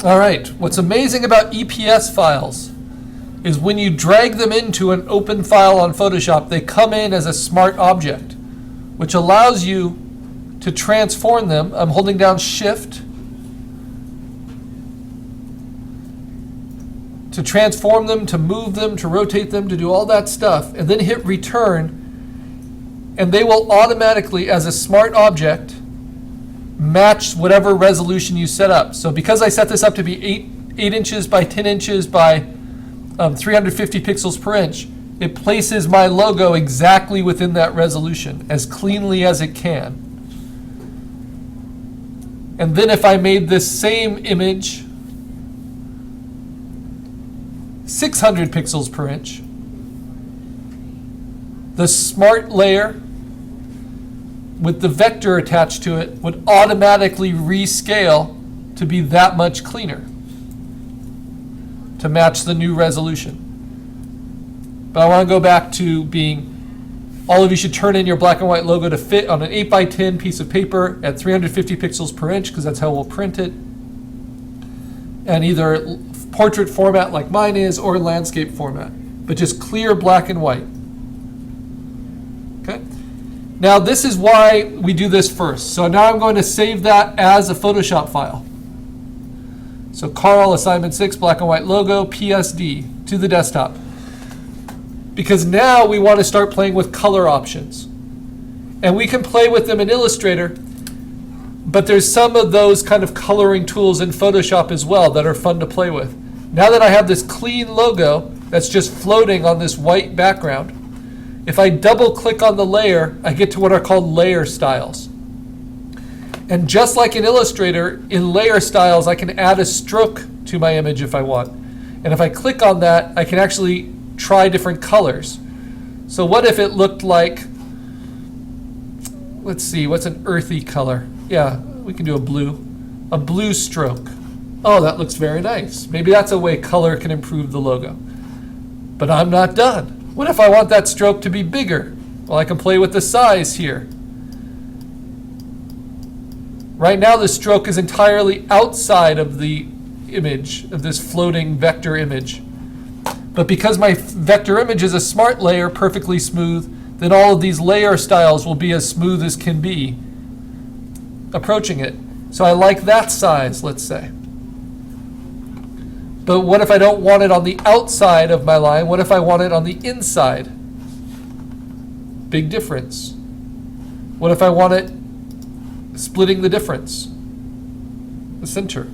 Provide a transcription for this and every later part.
All right, what's amazing about EPS files is when you drag them into an open file on Photoshop, they come in as a smart object, which allows you to transform them. I'm holding down Shift to transform them, to move them, to rotate them, to do all that stuff, and then hit Return, and they will automatically, as a smart object, match whatever resolution you set up. So because I set this up to be 8 inches by 10 inches by 350 pixels per inch, it places my logo exactly within that resolution, as cleanly as it can. And then if I made this same image 600 pixels per inch, the smart layer with the vector attached to it would automatically rescale to be that much cleaner to match the new resolution. But I want to go back to being, all of you should turn in your black and white logo to fit on an 8x10 piece of paper at 350 pixels per inch, because that's how we'll print it. And either portrait format like mine is, or landscape format, but just clear black and white. Okay? Now this is why we do this first. So now I'm going to save that as a Photoshop file. So Carl, assignment 6, black and white logo, PSD, to the desktop. Because now we want to start playing with color options. And we can play with them in Illustrator, but there's some of those kind of coloring tools in Photoshop as well that are fun to play with. Now that I have this clean logo that's just floating on this white background, if I double click on the layer, I get to what are called layer styles. And just like in Illustrator, in layer styles, I can add a stroke to my image if I want. And if I click on that, I can actually try different colors. So what if it looked like, let's see, what's an earthy color? Yeah, we can do a blue stroke. Oh, that looks very nice. Maybe that's a way color can improve the logo. But I'm not done. What if I want that stroke to be bigger? Well, I can play with the size here. Right now, the stroke is entirely outside of the image, of this floating vector image. But because my vector image is a smart layer, perfectly smooth, then all of these layer styles will be as smooth as can be approaching it. So I like that size, let's say. But what if I don't want it on the outside of my line? What if I want it on the inside? Big difference. What if I want it splitting the difference? The center.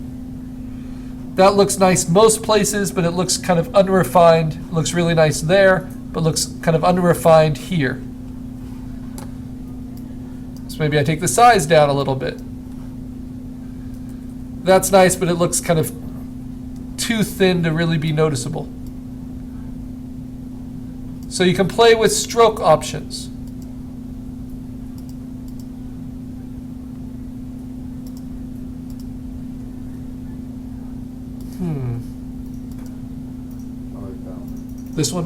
That looks nice most places, but it looks kind of unrefined. It looks really nice there, but looks kind of unrefined here. So maybe I take the size down a little bit. That's nice, but it looks kind of too thin to really be noticeable. So you can play with stroke options. This one?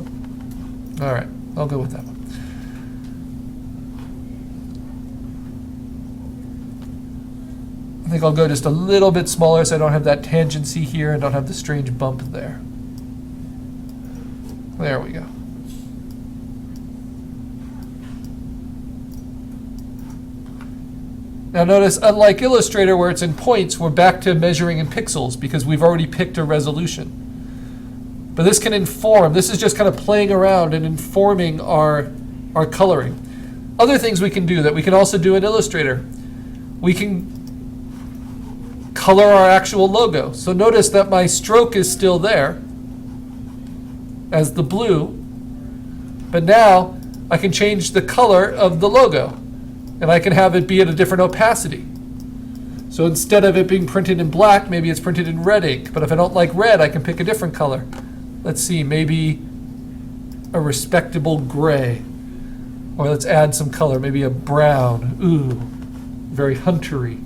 All right, I'll go with that one. I think I'll go just a little bit smaller so I don't have that tangency here and don't have the strange bump there. There we go. Now notice, unlike Illustrator where it's in points, we're back to measuring in pixels because we've already picked a resolution. But this can inform. This is just kind of playing around and informing our coloring. Other things we can do that we can also do in Illustrator. We can color our actual logo. So notice that my stroke is still there as the blue, but now I can change the color of the logo and I can have it be at a different opacity. So instead of it being printed in black, maybe it's printed in red ink, but if I don't like red, I can pick a different color. Let's see, maybe a respectable gray, or let's add some color, maybe a brown. Ooh, very huntery.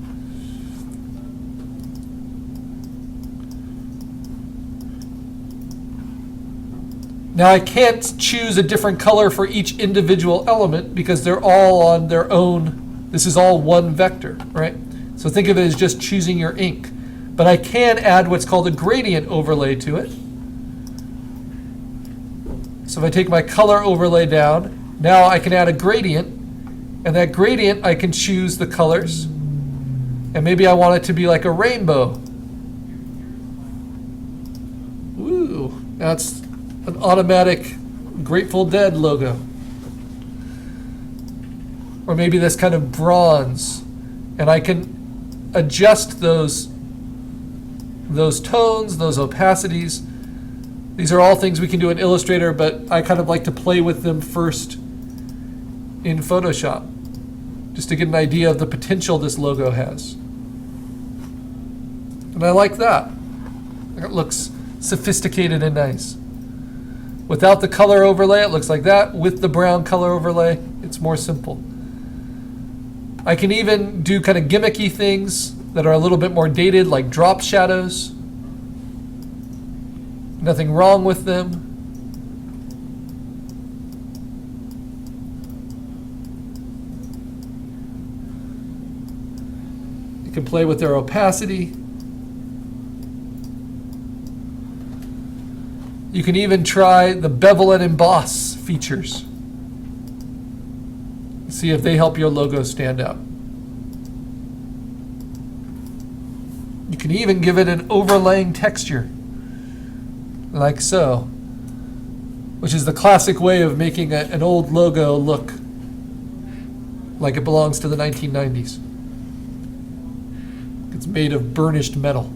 Now I can't choose a different color for each individual element because they're all on their own. This is all one vector, right? So think of it as just choosing your ink. But I can add what's called a gradient overlay to it. So if I take my color overlay down, now I can add a gradient, and that gradient I can choose the colors, and maybe I want it to be like a rainbow. Ooh, that's an automatic Grateful Dead logo. Or maybe this kind of bronze, and I can adjust those tones, those opacities. These are all things we can do in Illustrator, but I kind of like to play with them first in Photoshop, just to get an idea of the potential this logo has. And I like that. It looks sophisticated and nice. Without the color overlay, it looks like that. With the brown color overlay, it's more simple. I can even do kind of gimmicky things that are a little bit more dated, like drop shadows. Nothing wrong with them. You can play with their opacity. You can even try the bevel and emboss features. See if they help your logo stand out. You can even give it an overlaying texture, like so, which is the classic way of making an old logo look like it belongs to the 1990s. It's made of burnished metal.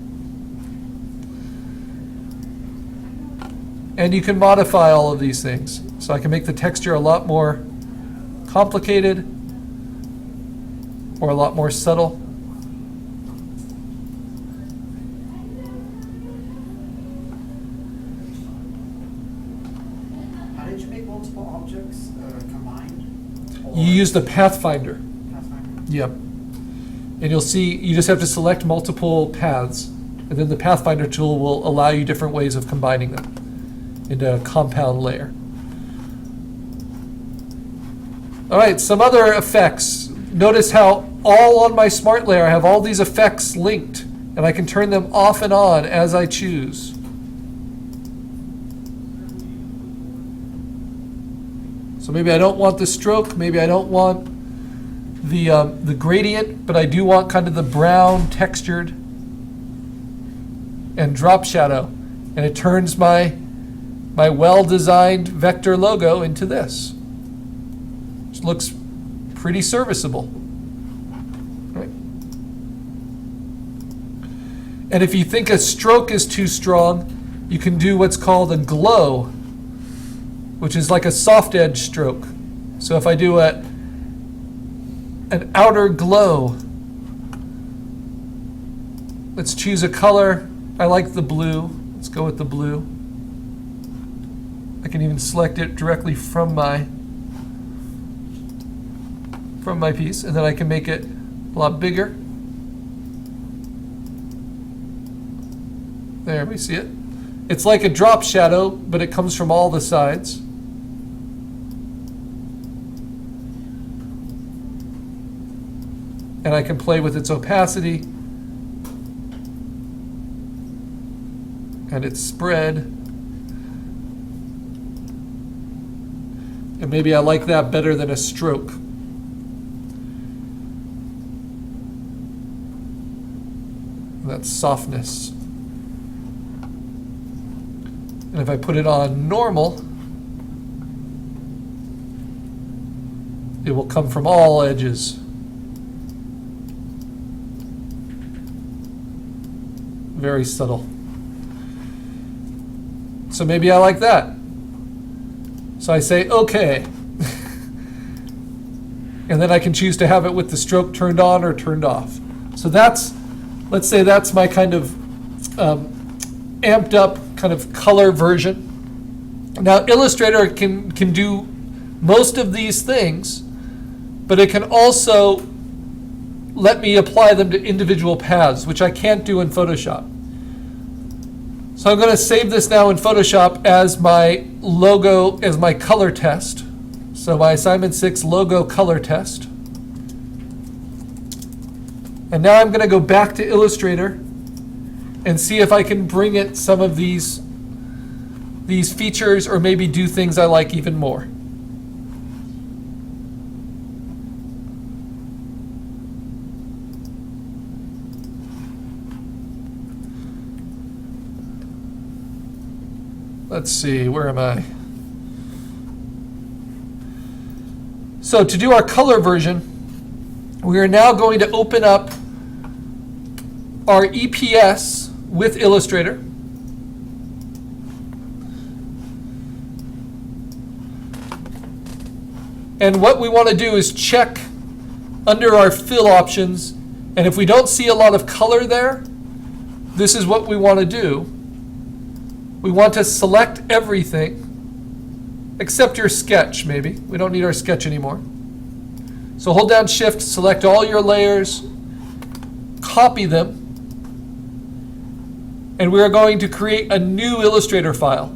And you can modify all of these things. So I can make the texture a lot more complicated or a lot more subtle. How did you make multiple objects combined? You use the Pathfinder. Pathfinder? Yep. And you'll see you just have to select multiple paths, and then the Pathfinder tool will allow you different ways of combining them into a compound layer. All right, some other effects. Notice how all on my smart layer I have all these effects linked, and I can turn them off and on as I choose. So maybe I don't want the stroke, maybe I don't want the gradient, but I do want kind of the brown textured and drop shadow, and it turns my well-designed vector logo into this. Which looks pretty serviceable. Right? And if you think a stroke is too strong, you can do what's called a glow, which is like a soft edge stroke. So if I do an outer glow, let's choose a color. I like the blue. Let's go with the blue. I can even select it directly from my piece, and then I can make it a lot bigger. There, we see it. It's like a drop shadow, but it comes from all the sides. And I can play with its opacity and its spread. And maybe I like that better than a stroke. That's softness. And if I put it on normal, it will come from all edges. Very subtle. So maybe I like that. So I say OK. And then I can choose to have it with the stroke turned on or turned off. So that's, let's say that's my kind of amped up kind of color version. Now Illustrator can do most of these things, but it can also let me apply them to individual paths, which I can't do in Photoshop. So I'm going to save this now in Photoshop as my logo, as my color test. So my assignment 6 logo color test. And now I'm going to go back to Illustrator, and see if I can bring it some of these features, or maybe do things I like even more. Let's see, where am I? So to do our color version, we are now going to open up our EPS with Illustrator. And what we want to do is check under our fill options, and if we don't see a lot of color there, this is what we want to do. We want to select everything, except your sketch maybe. We don't need our sketch anymore. So hold down Shift, select all your layers, copy them, and we are going to create a new Illustrator file.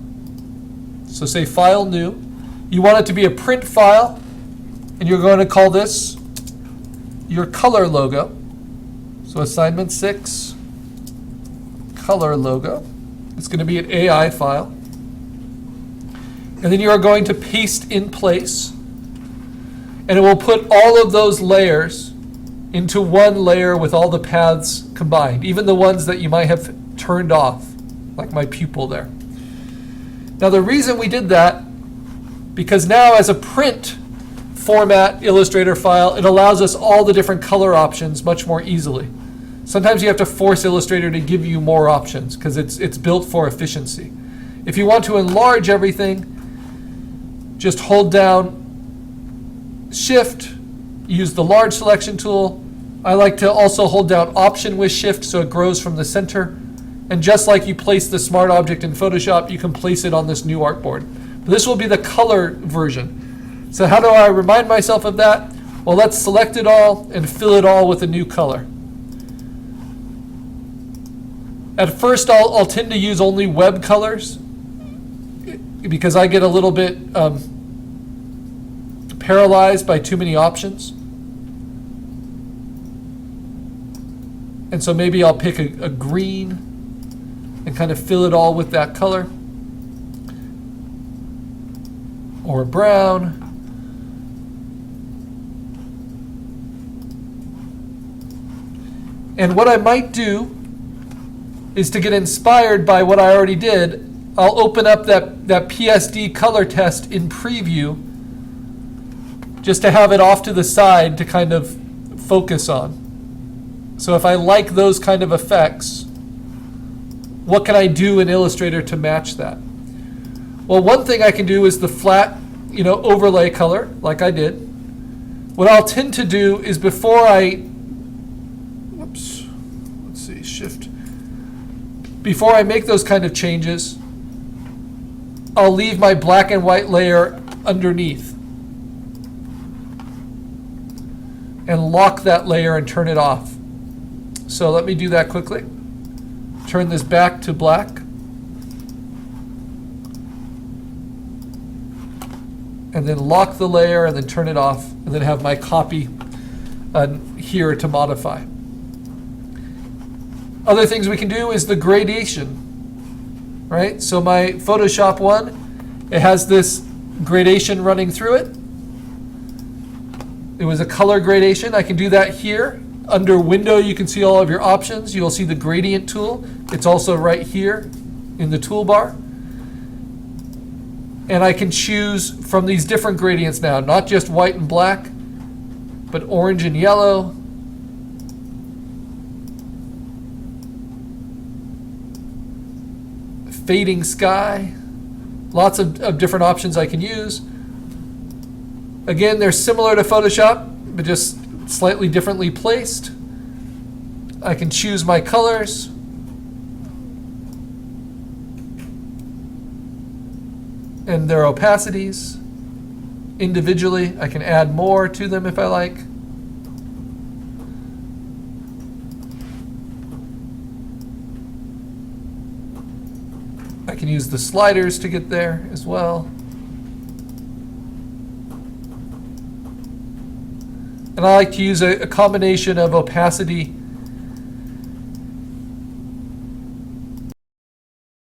So say File, New. You want it to be a print file, and you're going to call this your color logo. So assignment 6, color logo. It's going to be an AI file. And then you are going to paste in place, and it will put all of those layers into one layer with all the paths combined, even the ones that you might have turned off, like my pupil there. Now the reason we did that, because now as a print format Illustrator file, it allows us all the different color options much more easily. Sometimes you have to force Illustrator to give you more options because it's built for efficiency. If you want to enlarge everything, just hold down Shift, use the large selection tool. I like to also hold down Option with Shift so it grows from the center. And just like you place the smart object in Photoshop, you can place it on this new artboard. This will be the color version. So how do I remind myself of that? Well, let's select it all and fill it all with a new color. At first, I'll tend to use only web colors because I get a little bit paralyzed by too many options. And so maybe I'll pick a green and kind of fill it all with that color. Or brown. And what I might do is to get inspired by what I already did, I'll open up that PSD color test in preview just to have it off to the side to kind of focus on. So if I like those kind of effects, what can I do in Illustrator to match that? Well, one thing I can do is the flat, overlay color, like I did. What I'll tend to do is before I, Shift. Before I make those kind of changes, I'll leave my black and white layer underneath and lock that layer and turn it off. So let me do that quickly. Turn this back to black. And then lock the layer and then turn it off, and then have my copy here to modify. Other things we can do is the gradation, right? So my Photoshop one, it has this gradation running through it. It was a color gradation. I can do that here. Under Window, you can see all of your options. You'll see the gradient tool. It's also right here in the toolbar. And I can choose from these different gradients now, not just white and black, but orange and yellow. Fading sky. Lots of different options I can use. Again, they're similar to Photoshop, but just slightly differently placed. I can choose my colors. And their opacities. Individually, I can add more to them if I like. I can use the sliders to get there as well. And I like to use a combination of opacity